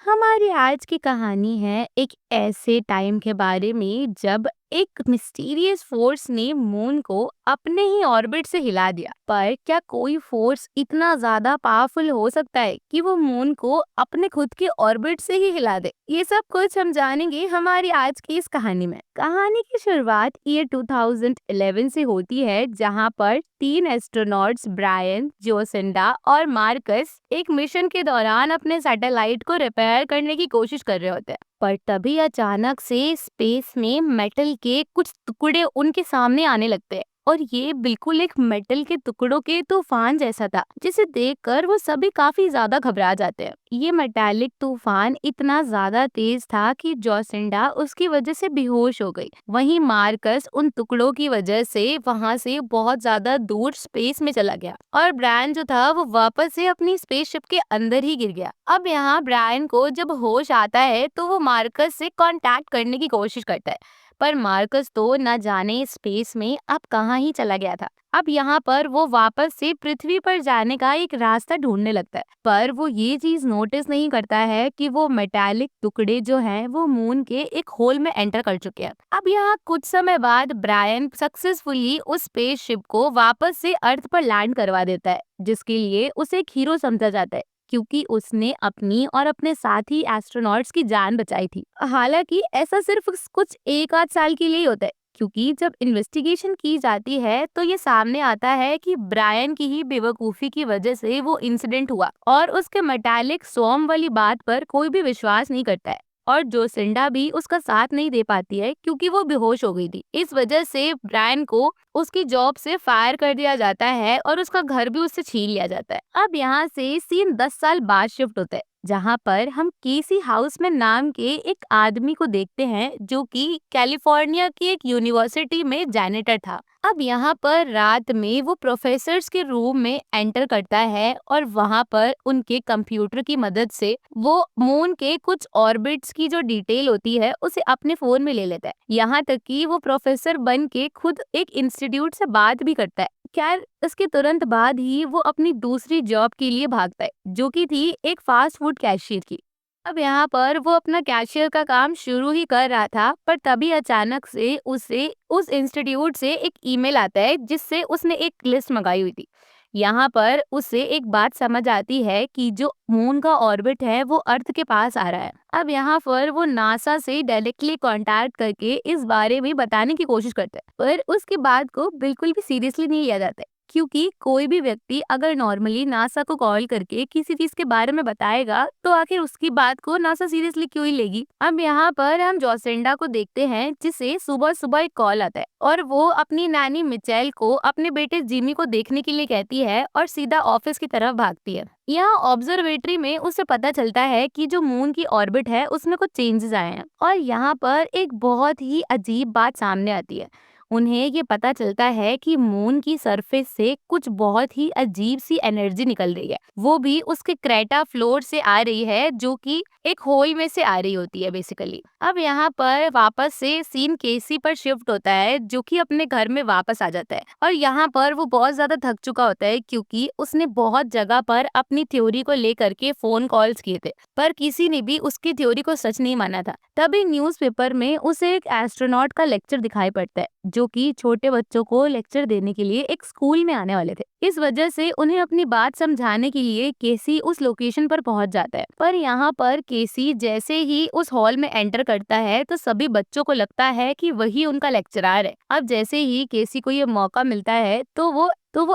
हमारी आज की कहानी है एक ऐसे टाइम के बारे में जब एक मिस्टीरियस फोर्स ने मून को अपने ही ऑर्बिट से हिला दिया। पर क्या कोई फोर्स इतना ज्यादा पावरफुल हो सकता है कि वो मून को अपने खुद के ऑर्बिट से ही हिला दे? ये सब कुछ हम जानेंगे हमारी आज की इस कहानी में। कहानी की शुरुआत ईयर 2011 से होती है, जहां पर तीन एस्ट्रोनॉट्स ब्रायन, जोसेंडा और मार्कस एक मिशन के दौरान अपने सैटेलाइट को रिपेयर करने की कोशिश कर रहे होते हैं। पर तभी अचानक से स्पेस में मेटल के कुछ टुकड़े उनके सामने आने लगते हैं, और ये बिल्कुल एक मेटल के टुकड़ों के तूफान जैसा था, जिसे देखकर वो सभी काफी ज्यादा घबरा जाते हैं। ये मेटालिक तूफान इतना ज्यादा तेज था कि जोसिंडा उसकी वजह से बेहोश हो गई। वहीं मार्कस उन टुकड़ों की वजह से वहां से बहुत ज्यादा दूर स्पेस में चला गया, और ब्रायन जो था वो वापस से अपनी स्पेसशिप के अंदर ही गिर गया। अब यहाँ ब्रायन को जब होश आता है तो वो मार्कस से कांटेक्ट करने की कोशिश करता है, पर मार्कस तो न जाने स्पेस में अब कहाँ ही चला गया था। अब यहाँ पर वो वापस से पृथ्वी पर जाने का एक रास्ता ढूंढने लगता है, पर वो ये चीज नोटिस नहीं करता है कि वो मेटालिक टुकड़े जो हैं वो मून के एक होल में एंटर कर चुके हैं। अब यहाँ कुछ समय बाद ब्रायन सक्सेसफुली उस स्पेसशिप को वापस से अर्थ पर लैंड करवा देता है, जिसके लिए उसे एक हीरो समझा जाता है, क्योंकि उसने अपनी और अपने साथी एस्ट्रोनॉट्स की जान बचाई थी। हालांकि ऐसा सिर्फ कुछ एक आध साल के लिए ही होता है, क्योंकि जब इन्वेस्टिगेशन की जाती है तो ये सामने आता है कि ब्रायन की ही बेवकूफी की वजह से वो इंसिडेंट हुआ, और उसके मेटालिक स्वॉर्म वाली बात पर कोई भी विश्वास नहीं करता है। और जोसिंडा भी उसका साथ नहीं दे पाती है, क्योंकि वो बेहोश हो गई थी। इस वजह से ब्रायन को उसकी जॉब से फायर कर दिया जाता है, और उसका घर भी उससे छीन लिया जाता है। अब यहाँ से सीन 10 साल बाद शिफ्ट होता है, जहाँ पर हम केसी हाउसमैन नाम के एक आदमी को देखते हैं, जो कि कैलिफोर्निया की एक यूनिवर्सिटी में जैनिटर था। अब यहाँ पर रात में वो प्रोफेसर्स के रूम में एंटर करता है, और वहाँ पर उनके कंप्यूटर की मदद से वो मून के कुछ ऑर्बिट्स की जो डिटेल होती है उसे अपने फोन में ले लेता है। यहाँ तक कि वो प्रोफेसर बन के खुद एक इंस्टीट्यूट से बात भी करता है। खैर, इसके तुरंत बाद ही वो अपनी दूसरी जॉब के लिए भागता है, जो कि थी एक फास्ट फूड कैशियर की। अब यहाँ पर वो अपना कैशियर का काम शुरू ही कर रहा था, पर तभी अचानक से उसे उस इंस्टीट्यूट से एक ईमेल आता है, जिससे उसने एक लिस्ट मंगाई हुई थी। यहाँ पर उसे एक बात समझ आती है कि जो मून का ऑर्बिट है वो अर्थ के पास आ रहा है। अब यहाँ पर वो नासा से डायरेक्टली कांटेक्ट करके इस बारे में बताने की कोशिश करता है, पर उसकी बात को बिल्कुल भी सीरियसली नहीं लिया जाता है, क्योंकि कोई भी व्यक्ति अगर नॉर्मली नासा को कॉल करके किसी चीज के बारे में बताएगा तो आखिर उसकी बात को नासा सीरियसली क्यों ही लेगी। अब यहाँ पर हम जोसेंडा को देखते हैं, जिसे सुबह सुबह एक कॉल आता है, और वो अपनी नानी मिचेल को अपने बेटे जिमी को देखने के लिए कहती है और सीधा ऑफिस की तरफ भागती है। यहाँ ऑब्जर्वेटरी में उसे पता चलता है कि जो मून की ऑर्बिट है उसमें कुछ चेंजेस आए हैं, और यहाँ पर एक बहुत ही अजीब बात सामने आती है। उन्हें ये पता चलता है कि मून की सरफेस से कुछ बहुत ही अजीब सी एनर्जी निकल रही है, वो भी उसके क्रेटा फ्लोर से आ रही है, जो कि एक होल में से आ रही होती है बेसिकली। अब यहाँ पर वापस से सीन केसी पर शिफ्ट होता है, जो कि अपने घर में वापस आ जाता है, और यहाँ पर वो बहुत ज्यादा थक चुका होता है, क्योंकि उसने बहुत जगह पर अपनी थ्योरी को लेकर के फोन कॉल्स किए थे, पर किसी ने भी उसकी थ्योरी को सच नहीं माना था। तभी न्यूज़पेपर में उसे एक एस्ट्रोनॉट का लेक्चर दिखाई पड़ता है, जो कि छोटे बच्चों को लेक्चर देने के लिए एक स्कूल में आने वाले थे। इस वजह से उन्हें अपनी बात समझाने के लिए केसी उस लोकेशन पर पहुंच जाता है। पर यहाँ पर केसी जैसे ही उस हॉल में एंटर करता है तो सभी बच्चों को लगता है कि वही उनका लेक्चरार है। अब जैसे ही केसी को ये मौका मिलता है तो वो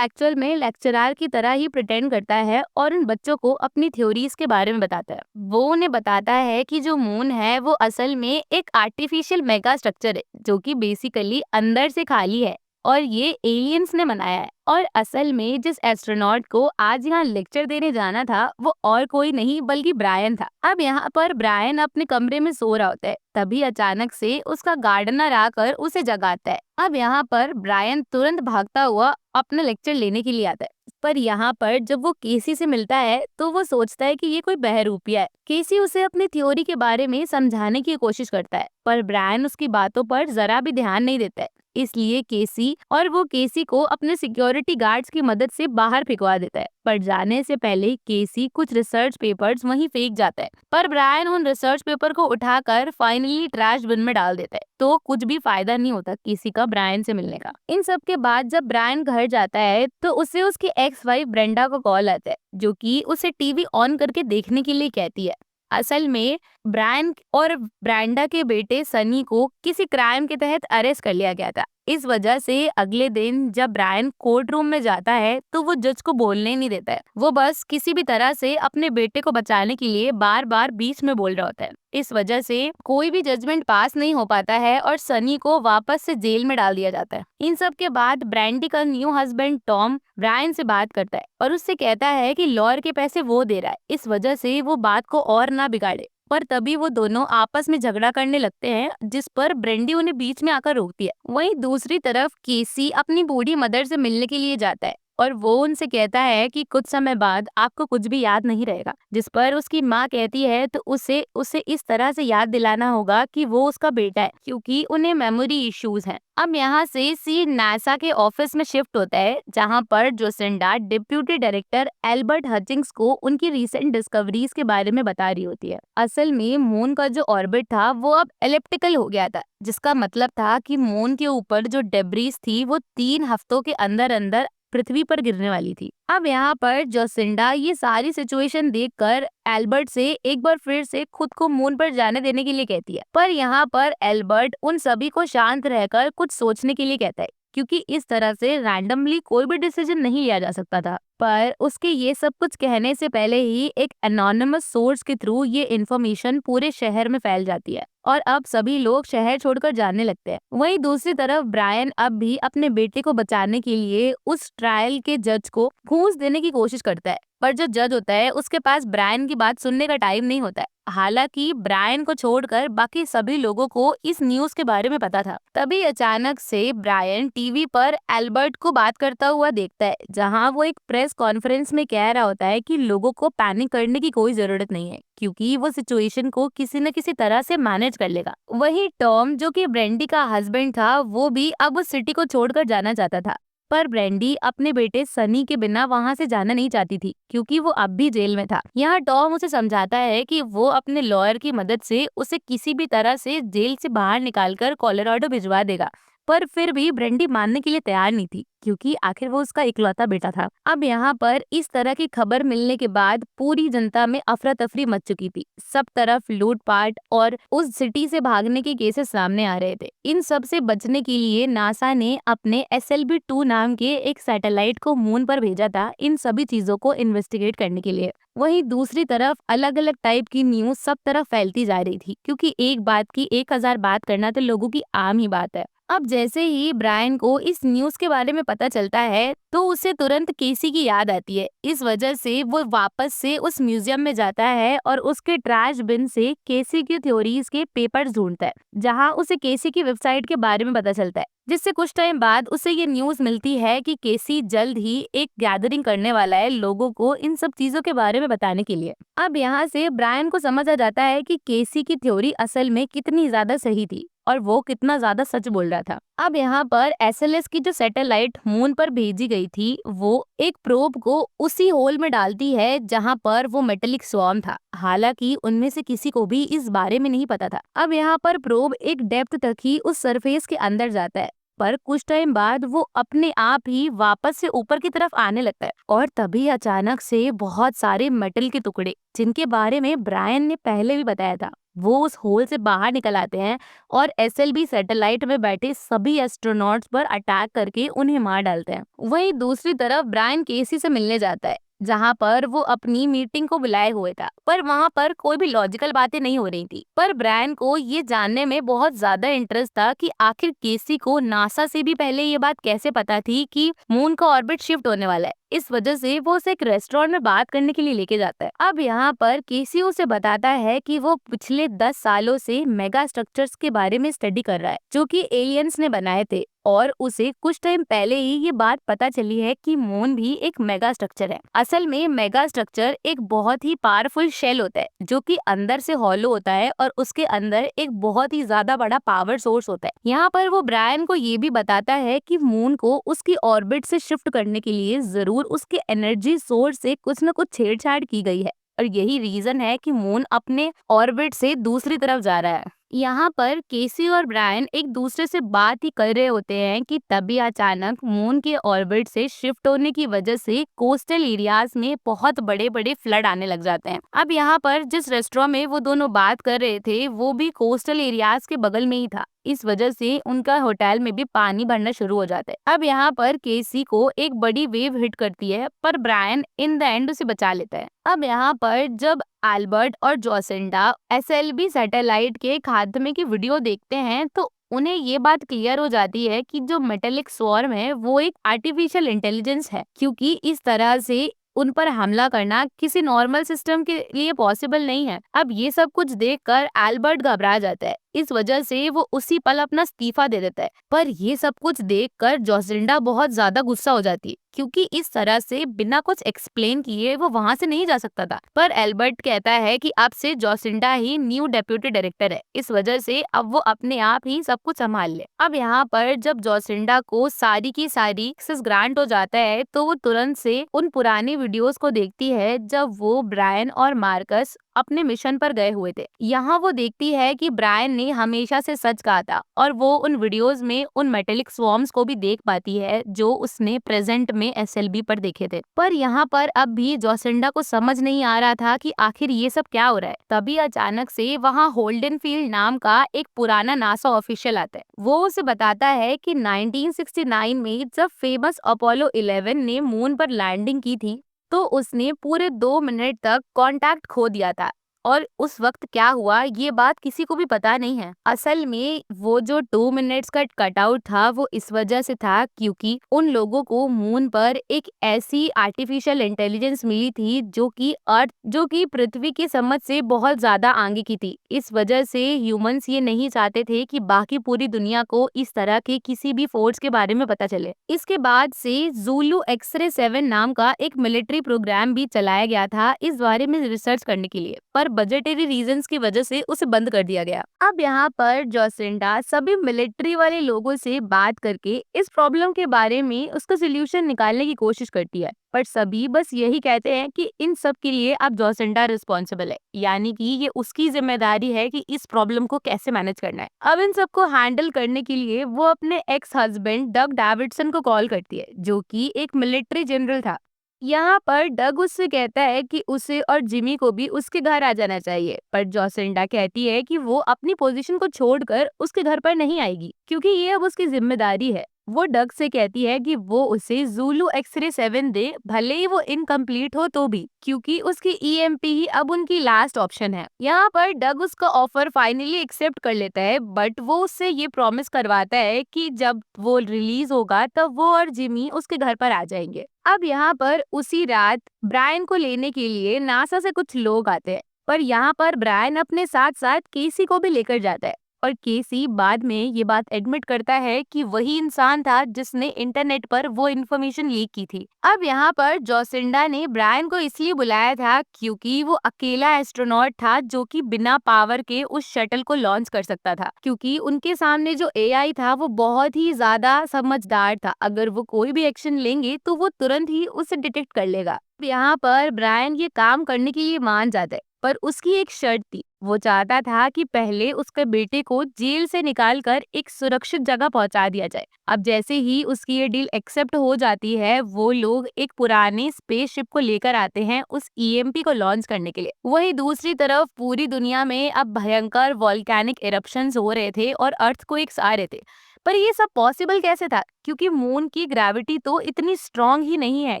एक्चुअल में लेक्चरार की तरह ही प्रिटेंड करता है, और उन बच्चों को अपनी थ्योरीज के बारे में बताता है। वो उन्हें बताता है कि जो मून है वो असल में एक आर्टिफिशियल मेगा स्ट्रक्चर है, जो कि बेसिकली अंदर से खाली है, और ये एलियंस ने बनाया है। और असल में जिस एस्ट्रोनॉट को आज यहाँ लेक्चर देने जाना था वो और कोई नहीं बल्कि ब्रायन था। अब यहाँ पर ब्रायन अपने कमरे में सो रहा होता है, तभी अचानक से उसका गार्डनर आकर उसे जगाता है। अब यहाँ पर ब्रायन तुरंत भागता हुआ अपना लेक्चर लेने के लिए आता है, पर यहाँ पर जब वो केसी से मिलता है तो वो सोचता है कि ये कोई बहरूपिया है। केसी उसे अपनी थ्योरी के बारे में समझाने की कोशिश करता है, पर ब्रायन उसकी बातों पर जरा भी ध्यान नहीं देता है। इसलिए केसी को अपने सिक्योरिटी गार्ड्स की मदद से बाहर फेंकवा देता है। पर जाने से पहले केसी कुछ रिसर्च पेपर्स वहीं फेंक जाता है, पर ब्रायन उन रिसर्च पेपर को उठाकर फाइनली ट्रैश बिन में डाल देता है। तो कुछ भी फायदा नहीं होता केसी का ब्रायन से मिलने का। इन सब के बाद जब ब्रायन घर जाता है तो उसे उसकी एक्स वाइफ ब्रेंडा का कॉल आता है, जो कि उसे टीवी ऑन करके देखने के लिए कहती है। असल में ब्रायन और ब्रेंडा के बेटे सनी को किसी क्राइम के तहत अरेस्ट कर लिया गया था। इस वजह से अगले दिन जब ब्रायन कोर्ट रूम में जाता है तो वो जज को बोलने ही नहीं देता है। वो बस किसी भी तरह से अपने बेटे को बचाने के लिए बार बार बीच में बोल रहा होता है। इस वजह से कोई भी जजमेंट पास नहीं हो पाता है और सनी को वापस से जेल में डाल दिया जाता है। इन सब के बाद ब्रांडी का न्यू हस्बैंड टॉम ब्रायन से बात करता है और उससे कहता है कि लॉयर के पैसे वो दे रहा है, इस वजह से वो बात को और ना बिगाड़े। पर तभी वो दोनों आपस में झगड़ा करने लगते हैं, जिस पर ब्रेंडी उन्हें बीच में आकर रोकती है। वहीं दूसरी तरफ केसी अपनी बूढ़ी मदर से मिलने के लिए जाता है और वो उनसे कहता है कि कुछ समय बाद आपको कुछ भी याद नहीं रहेगा, जिस पर उसकी माँ कहती है तो उसे उसे इस तरह से याद दिलाना होगा कि वो उसका बेटा है, क्योंकि उन्हें मेमोरी इश्यूज हैं। अब यहाँ से सीन नासा के ऑफिस में शिफ्ट होता है, जहाँ पर जोसिंडा डिप्यूटी डायरेक्टर एल्बर्ट हचिंग्स को उनकी रिसेंट डिस्कवरीज के बारे में बता रही होती है। असल में मून का जो ऑर्बिट था वो अब एलिप्टिकल हो गया था, जिसका मतलब था कि मून के ऊपर जो डेब्रीज थी वो 3 हफ्तों के अंदर अंदर पृथ्वी पर गिरने वाली थी। अब यहाँ पर जोसिंडा ये सारी सिचुएशन देखकर एल्बर्ट से एक बार फिर से खुद को मून पर जाने देने के लिए कहती है, पर यहाँ पर एल्बर्ट उन सभी को शांत रहकर कुछ सोचने के लिए कहता है, क्योंकि इस तरह से रैंडमली कोई भी डिसीजन नहीं लिया जा सकता था। पर उसके ये सब कुछ कहने से पहले ही एक एनोनिमस सोर्स के थ्रू ये इन्फॉर्मेशन पूरे शहर में फैल जाती है और अब सभी लोग शहर छोड़कर जाने लगते हैं। वहीं दूसरी तरफ ब्रायन अब भी अपने बेटे को बचाने के लिए उस ट्रायल के जज को घूस देने की कोशिश करता है, पर जो जज होता है उसके पास ब्रायन की बात सुनने का टाइम नहीं होता है। हालांकि ब्रायन को छोड़कर बाकी सभी लोगों को इस न्यूज के बारे में पता था। तभी अचानक से ब्रायन टीवी पर एल्बर्ट को बात करता हुआ देखता है, जहां वो एक प्रेस कॉन्फ्रेंस में कह रहा होता है कि लोगों को पैनिक करने की कोई जरूरत नहीं है, क्योंकि वो सिचुएशन को किसी न किसी तरह से मैनेज कर लेगा। वहीं टॉम, जो कि ब्रेंडी का हस्बैंड था, वो भी अब उस सिटी को छोड़कर जाना चाहता था, पर ब्रेंडी अपने बेटे सनी के बिना वहां से जाना नहीं चाहती थी, क्योंकि वो अब भी जेल में था। यहाँ टॉम उसे समझाता है कि वो अपने लॉयर की मदद से उसे किसी भी तरह से जेल से बाहर निकालकर कोलोराडो भिजवा देगा, पर फिर भी ब्रेंडी मानने के लिए तैयार नहीं थी, क्योंकि आखिर वो उसका इकलौता बेटा था। अब यहाँ पर इस तरह की खबर मिलने के बाद पूरी जनता में अफरा तफरी मच चुकी थी। सब तरफ लूटपाट और उस सिटी से भागने के केसेस सामने आ रहे थे। इन सब से बचने के लिए नासा ने अपने SLV-2 नाम के एक सैटेलाइट को मून पर भेजा था, इन सभी चीजों को इन्वेस्टिगेट करने के लिए। वहीं दूसरी तरफ अलग अलग टाइप की न्यूज सब तरफ फैलती जा रही थी, क्योंकि एक बात की 1000 बात करना तो लोगों की आम ही बात है। अब जैसे ही ब्रायन को इस न्यूज के बारे में पता चलता है तो उसे तुरंत केसी की याद आती है। इस वजह से वो वापस से उस म्यूजियम में जाता है और उसके ट्रैश बिन से केसी की थ्योरीज के पेपर्स ढूंढता है, जहां उसे केसी की वेबसाइट के बारे में पता चलता है, जिससे कुछ टाइम बाद उसे ये न्यूज मिलती है कि केसी जल्द ही एक गैदरिंग करने वाला है लोगों को इन सब चीजों के बारे में बताने के लिए। अब यहाँ से ब्रायन को समझ आ जाता है कि केसी की थ्योरी असल में कितनी ज्यादा सही थी और वो कितना ज्यादा सच बोल रहा था। अब यहाँ पर SLS की जो सैटेलाइट मून पर भेजी गई थी, वो एक प्रोब को उसी होल में डालती है जहाँ पर वो मेटेलिक स्वॉर्म था। हालांकि उनमें से किसी को भी इस बारे में नहीं पता था। अब यहाँ पर प्रोब एक डेप्थ तक ही उस सरफेस के अंदर जाता है, पर कुछ टाइम बाद वो अपने आप ही वापस से ऊपर की तरफ आने लगता है और तभी अचानक से बहुत सारे मेटल के टुकड़े, जिनके बारे में ब्रायन ने पहले भी बताया था, वो उस होल से बाहर निकल आते हैं और SLV सैटेलाइट में बैठे सभी एस्ट्रोनॉट्स पर अटैक करके उन्हें मार डालते हैं। वहीं दूसरी तरफ ब्रायन केसी से मिलने जाता है, जहाँ पर वो अपनी मीटिंग को बुलाए हुए था, पर वहाँ पर कोई भी लॉजिकल बातें नहीं हो रही थी। पर ब्रायन को ये जानने में बहुत ज्यादा इंटरेस्ट था कि आखिर केसी को नासा से भी पहले ये बात कैसे पता थी कि मून का ऑर्बिट शिफ्ट होने वाला है। इस वजह से वो उसे एक रेस्टोरेंट में बात करने के लिए लेके जाता है। अब यहाँ पर केसी उसे बताता है कि वो पिछले 10 सालों से मेगा स्ट्रक्चर्स के बारे में स्टडी कर रहा है जो कि एलियंस ने बनाए थे, और उसे कुछ टाइम पहले ही ये बात पता चली है कि मून भी एक मेगा स्ट्रक्चर है। असल में मेगा स्ट्रक्चर एक बहुत ही पावरफुल शेल होता है जो कि अंदर से हॉलो होता है और उसके अंदर एक बहुत ही ज्यादा बड़ा पावर सोर्स होता है। यहाँ पर वो ब्रायन को ये भी बताता है कि मून को उसकी ऑर्बिट से शिफ्ट करने के लिए जरूर उसके एनर्जी सोर्स से कुछ न कुछ छेड़छाड़ की गई है, और यही रीजन है कि मून अपने ऑर्बिट से दूसरी तरफ जा रहा है। यहाँ पर केसी और ब्रायन एक दूसरे से बात ही कर रहे होते हैं कि तभी अचानक मून के ऑर्बिट से शिफ्ट होने की वजह से कोस्टल एरियाज में बहुत बड़े बड़े फ्लड आने लग जाते हैं। अब यहाँ पर जिस रेस्टोरेंट में वो दोनों बात कर रहे थे वो भी कोस्टल एरियाज के बगल में ही था। इस वजह से उनका होटल में भी पानी भरना शुरू हो जाता है। अब यहाँ पर केसी को एक बड़ी वेव हिट करती है, पर ब्रायन इन द एंड उसे बचा लेता है। अब यहाँ पर जब एल्बर्ट और जोसेंडा एसएलवी सैटेलाइट के खात्मे की वीडियो देखते हैं तो उन्हें ये बात क्लियर हो जाती है कि जो मेटेलिक स्वॉर्म है वो एक आर्टिफिशियल इंटेलिजेंस है, क्योंकि इस तरह से उन पर हमला करना किसी नॉर्मल सिस्टम के लिए पॉसिबल नहीं है। अब ये सब कुछ देखकर एल्बर्ट घबरा जाता है, इस वजह से वो उसी पल अपना इस्तीफा दे देता है। पर ये सब कुछ देखकर जोसिंडा बहुत ज्यादा गुस्सा हो जाती है, क्योंकि इस तरह से बिना कुछ एक्सप्लेन किए वो वहाँ से नहीं जा सकता था। पर एल्बर्ट कहता है कि अब से जोसिंडा ही न्यू डेप्यूटी डायरेक्टर है, इस वजह से अब वो अपने आप ही सब कुछ संभाल ले। अब यहाँ पर जब जोसिंडा को सारी की सारी एक्सेस ग्रांट हो जाता है तो वो तुरंत से उन पुरानी वीडियोस को देखती है जब वो ब्रायन और मार्कस अपने मिशन पर गए हुए थे। यहाँ वो देखती है कि ब्रायन ने हमेशा से सच कहा था, और वो उन वीडियोस में उन मेटेलिक स्वॉर्म्स को भी देख पाती है जो उसने प्रेजेंट में एसएलबी पर देखे थे। पर यहाँ पर अब भी जोसिंडा को समझ नहीं आ रहा था कि आखिर ये सब क्या हो रहा है। तभी अचानक से वहाँ होल्डन फील्ड नाम का एक पुराना नासा ऑफिशियल आता है। वो उसे बताता है कि 1969 में जब फेमस अपोलो 11 ने मून पर लैंडिंग की थी तो उसने पूरे 2 मिनट तक कांटेक्ट खो दिया था, और उस वक्त क्या हुआ ये बात किसी को भी पता नहीं है। असल में वो जो 2 मिनट्स का कटआउट था वो इस वजह से था क्योंकि उन लोगों को मून पर एक ऐसी आर्टिफिशियल इंटेलिजेंस मिली थी जो कि पृथ्वी की समझ से बहुत ज्यादा आगे की थी। इस वजह से ह्यूमंस ये नहीं चाहते थे कि बाकी पूरी दुनिया को इस तरह के किसी भी फोर्स के बारे में पता चले। इसके बाद से ज़ूलू एक्सरे 7 नाम का एक मिलिट्री प्रोग्राम भी चलाया गया था इस बारे में रिसर्च करने के लिए, पर बजटरी रीजंस की वजह से उसे बंद कर दिया गया। अब यहाँ पर जोसिंडा सभी मिलिट्री वाले लोगों से बात करके इस प्रॉब्लम के बारे में उसका सोल्यूशन निकालने की कोशिश करती है, पर सभी बस यही कहते हैं कि इन सब के लिए अब जोसिंडा रिस्पॉन्सिबल है, यानी कि ये उसकी जिम्मेदारी है कि इस प्रॉब्लम को कैसे मैनेज करना है। अब इन सबको हैंडल करने के लिए वो अपने एक्स हस्बैंड डग डेविडसन को कॉल करती है, जो कि एक मिलिट्री जनरल था। यहाँ पर डग उससे कहता है कि उसे और जिमी को भी उसके घर आ जाना चाहिए, पर जोसिंडा कहती है कि वो अपनी पोजीशन को छोड़कर उसके घर पर नहीं आएगी क्योंकि ये अब उसकी जिम्मेदारी है। वो डग से कहती है कि वो उसे ज़ूलू एक्सरे 7 दे, भले ही वो इनकम्प्लीट हो तो भी, क्योंकि उसकी ईएमपी ही अब उनकी लास्ट ऑप्शन है। यहाँ पर डग उसका ऑफर फाइनली एक्सेप्ट कर लेता है, बट वो उससे ये प्रॉमिस करवाता है कि जब वो रिलीज होगा तब वो और जिमी उसके घर पर आ जाएंगे। अब यहाँ पर उसी रात ब्रायन को लेने के लिए नासा से कुछ लोग आते हैं, पर यहाँ पर ब्रायन अपने साथ साथ केसी को भी लेकर जाता है, और केसी बाद में ये बात एडमिट करता है कि वही इंसान था जिसने इंटरनेट पर वो इन्फॉर्मेशन लीक की थी। अब यहाँ पर जोसिंडा ने ब्रायन को इसलिए बुलाया था क्योंकि वो अकेला एस्ट्रोनॉट था जो कि बिना पावर के उस शटल को लॉन्च कर सकता था, क्योंकि उनके सामने जो एआई था वो बहुत ही ज्यादा समझदार था। अगर वो कोई भी एक्शन लेंगे तो वो तुरंत ही उसे डिटेक्ट कर लेगा। यहाँ पर ब्रायन ये काम करने के लिए मान जाता है, पर उसकी एक शर्त थी। वो चाहता था कि पहले उसके बेटे को जेल से निकालकर एक सुरक्षित जगह पहुंचा दिया जाए। अब जैसे ही उसकी ये डील एक्सेप्ट हो जाती है वो लोग एक पुराने स्पेसशिप को लेकर आते हैं उस ईएमपी को लॉन्च करने के लिए। वहीं दूसरी तरफ पूरी दुनिया में अब भयंकर वॉल्केनिक इरप्शंस हो रहे थे और अर्थक्वेक्स आ रहे थे, पर ये सब पॉसिबल कैसे था? क्योंकि मून की ग्रेविटी तो इतनी स्ट्रांग ही नहीं है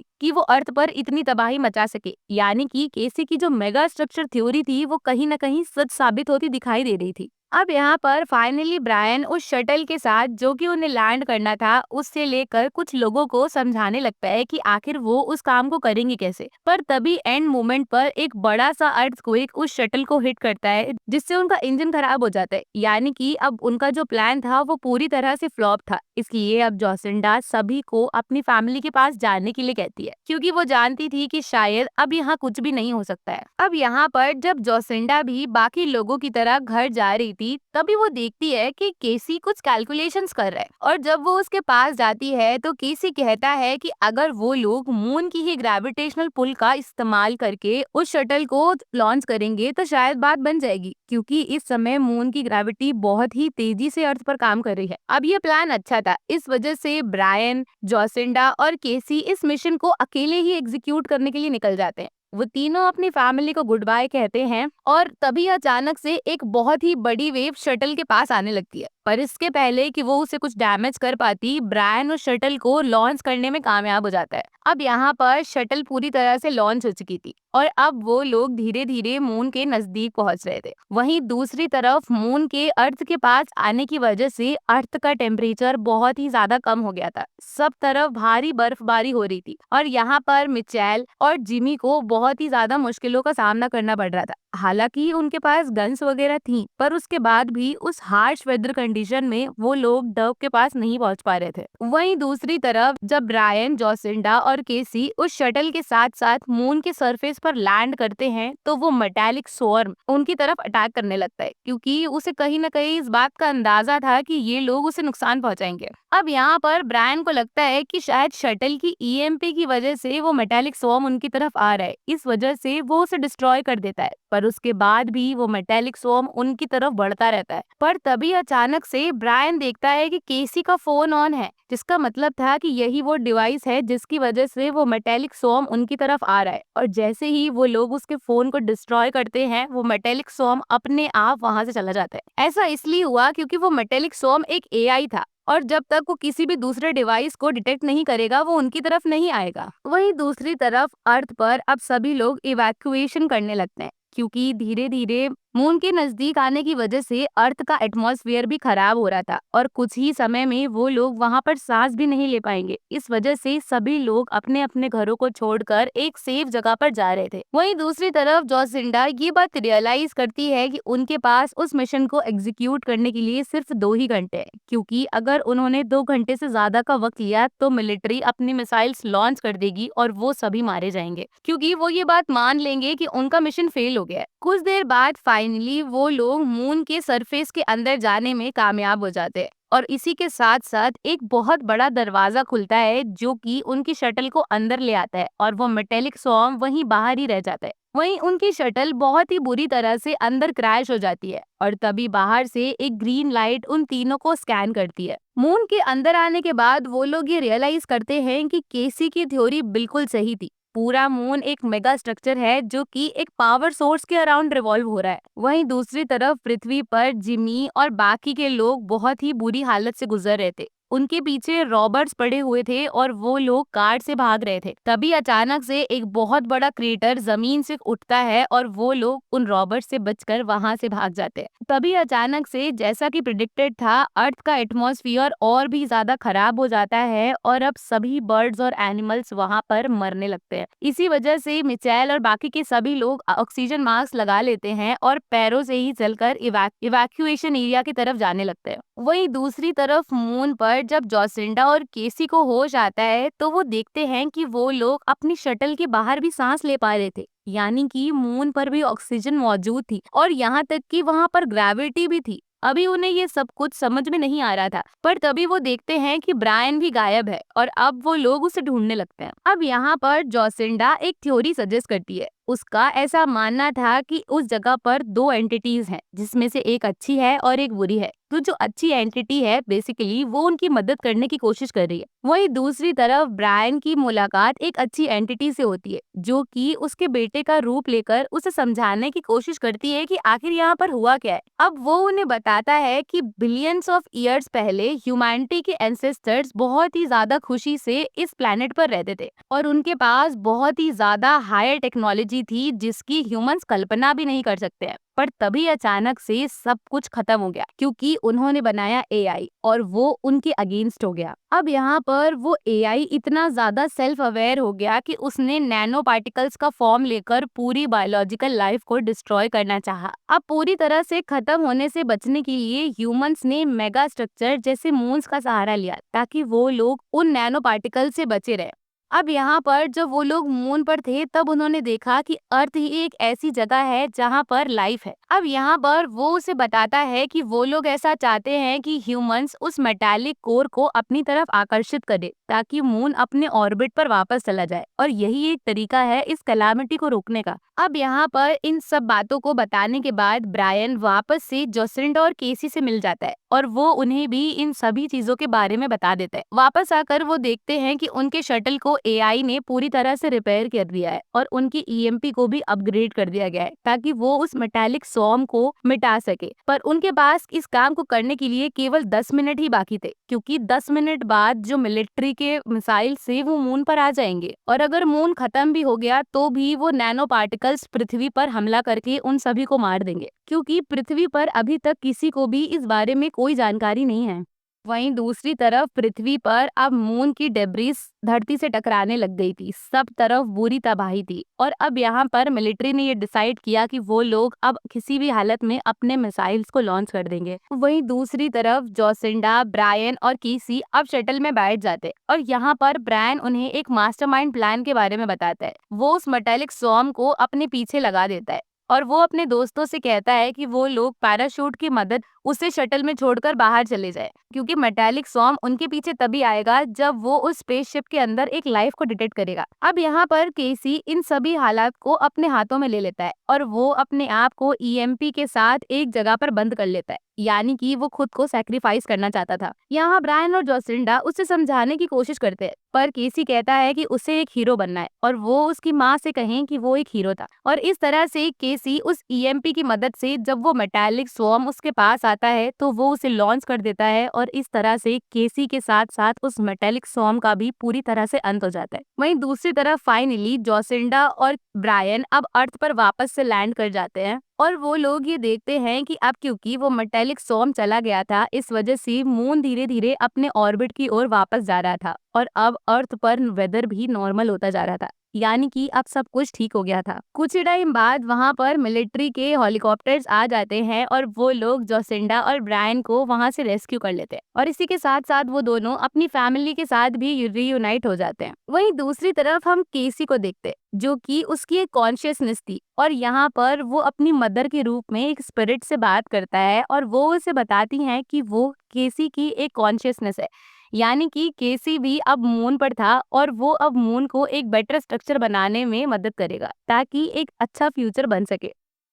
कि वो अर्थ पर इतनी तबाही मचा सके। यानी कि केसी की जो मेगा स्ट्रक्चर थ्योरी थी वो कहीं ना कहीं सच साबित होती दिखाई दे रही थी। अब यहाँ पर फाइनली ब्रायन उस शटल के साथ जो कि उन्हें लैंड करना था उससे लेकर कुछ लोगों को समझाने लगता है कि आखिर वो उस काम को करेंगे कैसे। पर तभी एंड मोमेंट पर एक बड़ा सा अर्थक्वेक उस शटल को हिट करता है जिससे उनका इंजन खराब हो जाता है। यानी कि अब उनका जो प्लान था वो पूरी तरह से फ्लॉप था। इसलिए अब जोसिंडा सभी को अपनी फैमिली के पास जाने के लिए कहती है क्योंकि वो जानती थी कि शायद अब यहाँ कुछ भी नहीं हो सकता है। अब यहाँ पर जब जोसिंडा भी बाकी लोगों की तरह घर जा रही थी तभी वो देखती है कि केसी कुछ कैलकुलेशंस कर रहा है और जब वो उसके पास जाती है तो केसी कहता है कि अगर वो लोग मून की ही ग्रेविटेशनल पुल का इस्तेमाल करके उस शटल को लॉन्च करेंगे तो शायद बात बन जाएगी क्योंकि इस समय मून की ग्रेविटी बहुत ही तेजी से अर्थ पर काम कर रही है। अब ये प्लान अच्छा था, इस वजह से ब्रायन, जोसिंडा और केसी इस मिशन को अकेले ही एग्जीक्यूट करने के लिए निकल जाते हैं। वो तीनों अपनी फैमिली को गुड बाय कहते हैं और तभी अचानक से एक बहुत ही बड़ी वेव शटल के पास आने लगती है। पर इसके पहले कि वो उसे कुछ डैमेज कर पाती, ब्रायन उस शटल को लॉन्च करने में कामयाब हो जाता है। अब यहाँ पर शटल पूरी तरह से लॉन्च हो चुकी थी और अब वो लोग धीरे धीरे मून के नजदीक पहुंच रहे थे। वहीं दूसरी तरफ मून के अर्थ के पास आने की वजह से अर्थ का टेम्परेचर बहुत ही ज्यादा कम हो गया था। सब तरफ भारी बर्फबारी हो रही थी और यहाँ पर मिचेल और जिमी को बहुत ही ज्यादा मुश्किलों का सामना करना पड़ रहा था। हालांकि उनके पास गन्स वगैरह थी पर उसके बाद भी उस हार्श वेदर कंडीशन में वो लोग डव के पास नहीं पहुंच पा रहे थे। वहीं दूसरी तरफ जब ब्रायन, जोसिंडा और केसी उस शटल के साथ साथ मून के सरफेस पर लैंड करते हैं तो वो मेटालिक स्वर्म उनकी तरफ अटैक करने लगता है क्योंकि उसे कहीं ना कहीं इस बात का अंदाजा था कि ये लोग उसे नुकसान पहुंचाएंगे। अब यहाँ पर ब्रायन को लगता है कि शायद शटल की ईएमपी की वजह से वो मेटालिक स्वर्म उनकी तरफ आ रहा है, इस वजह से वो उसे डिस्ट्रॉय कर देता है। पर उसके बाद भी वो मेटालिक स्वर्म उनकी तरफ बढ़ता रहता है। पर तभी अचानक से ब्रायन देखता है कि केसी का फोन ऑन है, जिसका मतलब था कि यही वो डिवाइस है जिसकी वजह से वो मेटालिक स्वर्म उनकी तरफ आ रहा है। और जैसे ही वो लोग उसके फोन को डिस्ट्रॉय करते हैं वो मेटालिक स्वर्म अपने आप वहां से चला जाता है। ऐसा इसलिए हुआ क्योंकि वो मेटालिक स्वर्म एक एआई था और जब तक वो किसी भी दूसरे डिवाइस को डिटेक्ट नहीं करेगा वो उनकी तरफ नहीं आएगा। वहीं दूसरी तरफ अर्थ पर अब सभी लोग इवैक्यूएशन करने लगते हैं क्योंकि धीरे धीरे मून के नजदीक आने की वजह से अर्थ का एटमॉस्फेयर भी खराब हो रहा था और कुछ ही समय में वो लोग वहां पर सांस भी नहीं ले पाएंगे। इस वजह से सभी लोग अपने अपने घरों को छोड़कर एक सेफ जगह पर जा रहे थे। वहीं दूसरी तरफ जोसिंडा ये बात रियलाइज करती है कि उनके पास उस मिशन को एग्जीक्यूट करने के लिए सिर्फ 2 ही घंटे हैं क्योंकि अगर उन्होंने 2 घंटे से ज्यादा का वक्त लिया तो मिलिट्री अपनी मिसाइल्स लॉन्च कर देगी और वो सभी मारे जाएंगे क्योंकि वो ये बात मान लेंगे कि उनका मिशन फेल हो गया है। कुछ देर बाद फाइनली वो लोग मून के सरफेस के अंदर जाने में कामयाब हो जाते हैं और इसी के साथ साथ एक बहुत बड़ा दरवाजा खुलता है जो कि उनकी शटल को अंदर ले आता है और वो मेटेलिक स्वॉर्म वहीं बाहर ही रह जाता है। वहीं उनकी शटल बहुत ही बुरी तरह से अंदर क्रैश हो जाती है और तभी बाहर से एक ग्रीन लाइट उन तीनों को स्कैन करती है। मून के अंदर आने के बाद वो लोग ये रियलाइज करते हैं कि केसी की थ्योरी बिल्कुल सही थी। पूरा मून एक मेगा स्ट्रक्चर है जो कि एक पावर सोर्स के अराउंड रिवॉल्व हो रहा है। वहीं दूसरी तरफ पृथ्वी पर जिमी और बाकी के लोग बहुत ही बुरी हालत से गुजर रहे थे। उनके पीछे रॉबर्ट्स पड़े हुए थे और वो लोग कार से भाग रहे थे। तभी अचानक से एक बहुत बड़ा क्रेटर जमीन से उठता है और वो लोग उन रॉबर्ट्स से बचकर वहां से भाग जाते हैं। तभी अचानक से जैसा कि प्रिडिक्टेड था अर्थ का एटमॉस्फेयर और भी ज्यादा खराब हो जाता है और अब सभी बर्ड्स और एनिमल्स वहां पर मरने लगते हैं। इसी वजह से मिचेल और बाकी के सभी लोग ऑक्सीजन मास्क लगा लेते हैं और पैरों से ही चलकर इवैक्यूएशन एरिया की तरफ जाने लगते हैं। वहीं दूसरी तरफ मून पर जब जोसिंडा और केसी को होश आता है तो वो देखते हैं कि वो लोग अपनी शटल के बाहर भी सांस ले पा रहे थे। यानी कि मून पर भी ऑक्सीजन मौजूद थी और यहाँ तक कि वहाँ पर ग्रेविटी भी थी। अभी उन्हें ये सब कुछ समझ में नहीं आ रहा था पर तभी वो देखते हैं कि ब्रायन भी गायब है और अब वो लोग उसे ढूंढने लगते हैं। अब यहाँ पर जोसिंडा एक थ्योरी सजेस्ट करती है उसका ऐसा मानना था कि उस जगह पर दो एंटिटीज हैं, जिसमें से एक अच्छी है और एक बुरी है। तो जो अच्छी एंटिटी है बेसिकली वो उनकी मदद करने की कोशिश कर रही है। वहीं दूसरी तरफ ब्रायन की मुलाकात एक अच्छी एंटिटी से होती है, जो कि उसके बेटे का रूप लेकर उसे समझाने की कोशिश करती है कि आखिर यहाँ पर हुआ क्या है। अब वो उन्हें बताता है कि बिलियंस ऑफ ईयर्स पहले ह्यूमैनिटी के एंसेस्टर्स बहुत ही ज्यादा खुशी से इस प्लेनेट पर रहते थे और उनके पास बहुत ही ज्यादा हायर टेक्नोलॉजी थी जिसकी ह्यूमंस कल्पना भी नहीं कर सकते हैं। पर तभी अचानक से सब कुछ खत्म हो गया क्योंकि उन्होंने बनाया एआई और वो उनके अगेंस्ट हो गया। अब यहाँ पर वो एआई इतना ज्यादा सेल्फ अवेयर हो गया कि उसने नैनो पार्टिकल्स का फॉर्म लेकर पूरी बायोलॉजिकल लाइफ को डिस्ट्रॉय करना चाहा। अब पूरी तरह से खत्म होने से बचने के लिए ह्यूमंस ने मेगा स्ट्रक्चर जैसे मून्स का सहारा लिया ताकि वो लोग उन नैनो पार्टिकल से बचे रहे। अब यहाँ पर जब वो लोग मून पर थे तब उन्होंने देखा कि अर्थ ही एक ऐसी जगह है जहाँ पर लाइफ है। अब यहाँ पर वो उसे बताता है कि वो लोग ऐसा चाहते हैं कि ह्यूमंस उस मेटालिक कोर को अपनी तरफ आकर्षित करे ताकि मून अपने ऑर्बिट पर वापस चला जाए और यही एक तरीका है इस कैलामिटी को रोकने का। अब यहाँ पर इन सब बातों को बताने के बाद ब्रायन वापस से जोसेंडा और केसी से मिल जाता है और वो उन्हें भी इन सभी चीजों के बारे में बता देता है। वापस आकर वो देखते हैं कि उनके शटल को एआई ने पूरी तरह से रिपेयर कर दिया है और उनकी ईएमपी को भी अपग्रेड कर दिया गया है ताकि वो उस मेटालिक सॉर्म को मिटा सके। पर उनके पास इस काम को करने के लिए केवल 10 मिनट ही बाकी थे क्योंकि 10 मिनट बाद जो मिलिट्री के मिसाइल से वो मून पर आ जाएंगे और अगर मून खत्म भी हो गया तो भी वो नैनो पार्टिकल्स पृथ्वी पर हमला करके उन सभी को मार देंगे क्योंकि पृथ्वी पर अभी तक किसी को भी इस बारे में कोई जानकारी नहीं है। वहीं दूसरी तरफ पृथ्वी पर अब मून की डेब्रिस धरती से टकराने लग गई थी। सब तरफ बुरी तबाही थी और अब यहाँ पर मिलिट्री ने ये डिसाइड किया कि वो लोग अब किसी भी हालत में अपने मिसाइल्स को लॉन्च कर देंगे। वहीं दूसरी तरफ जोसेंडा, ब्रायन और कीसी अब शटल में बैठ जाते और यहाँ पर ब्रायन उन्हें एक मास्टरमाइंड प्लान के बारे में बताता है। वो उस मेटालिक स्वॉर्म को अपने पीछे लगा देता है और वो अपने दोस्तों से कहता है कि वो लोग पैराशूट की मदद उसे शटल में छोड़कर बाहर चले जाए क्योंकि मेटालिक स्वॉर्म उनके पीछे तभी आएगा जब वो उस स्पेसशिप के अंदर एक लाइफ को डिटेक्ट करेगा। अब यहाँ पर केसी इन सभी हालात को अपने हाथों में ले लेता है और वो अपने आप को ईएमपी के साथ एक जगह पर बंद कर लेता है, यानी कि वो खुद को सैक्रिफाइस करना चाहता था। यहाँ ब्रायन और जोसिंडा उसे समझाने की कोशिश करते हैं पर केसी कहता है कि उसे एक हीरो बनना है और वो उसकी माँ से कहें कि वो एक हीरो था। और इस तरह से केसी उस ईएमपी की मदद से जब वो मेटालिक स्वॉर्म उसके पास आता है तो वो उसे लॉन्च कर देता है और इस तरह से केसी के साथ साथ उस मेटालिक स्वॉर्म का भी पूरी तरह से अंत हो जाता है। वहीं दूसरी तरफ फाइनली जोसिंडा और ब्रायन अब अर्थ पर वापस से लैंड कर जाते हैं और वो लोग ये देखते हैं कि अब क्योंकि वो मेटालिक स्वॉर्म चला गया था इस वजह से मून धीरे धीरे अपने ऑर्बिट की ओर वापस जा रहा था और अब अर्थ पर वेदर भी नॉर्मल होता जा रहा था, यानी कि अब सब कुछ ठीक हो गया था। कुछ ही टाइम बाद वहां पर मिलिट्री के हेलीकॉप्टर्स आ जाते हैं और वो लोग जोसिंडा और ब्रायन को वहां से रेस्क्यू कर लेते हैं और इसी के साथ साथ वो दोनों अपनी फैमिली के साथ भी रीयूनाइट हो जाते हैं। वहीं दूसरी तरफ हम केसी को देखते हैं जो कि उसकी एक कॉन्शियसनेस थी और यहाँ पर वो अपनी मदर के रूप में एक स्पिरिट से बात करता है और वो उसे बताती हैं कि वो केसी की एक कॉन्शियसनेस है, यानी कि केसी भी अब मून पर था और वो अब मून को एक बेटर स्ट्रक्चर बनाने में मदद करेगा ताकि एक अच्छा फ्यूचर बन सके।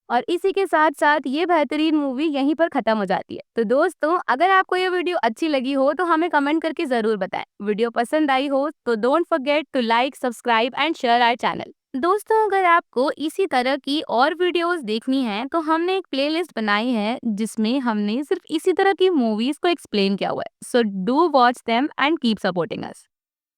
और इसी के साथ साथ ये बेहतरीन मूवी यहीं पर खत्म हो जाती है। तो दोस्तों अगर आपको ये वीडियो अच्छी लगी हो तो हमें कमेंट करके जरूर बताएं। वीडियो पसंद आई हो तो don't forget to like, subscribe and share our channel. दोस्तों अगर आपको इसी तरह की और वीडियोस देखनी है तो हमने एक प्लेलिस्ट बनाई है जिसमें हमने सिर्फ इसी तरह की मूवीज को एक्सप्लेन किया हुआ है। So do watch them and keep supporting us.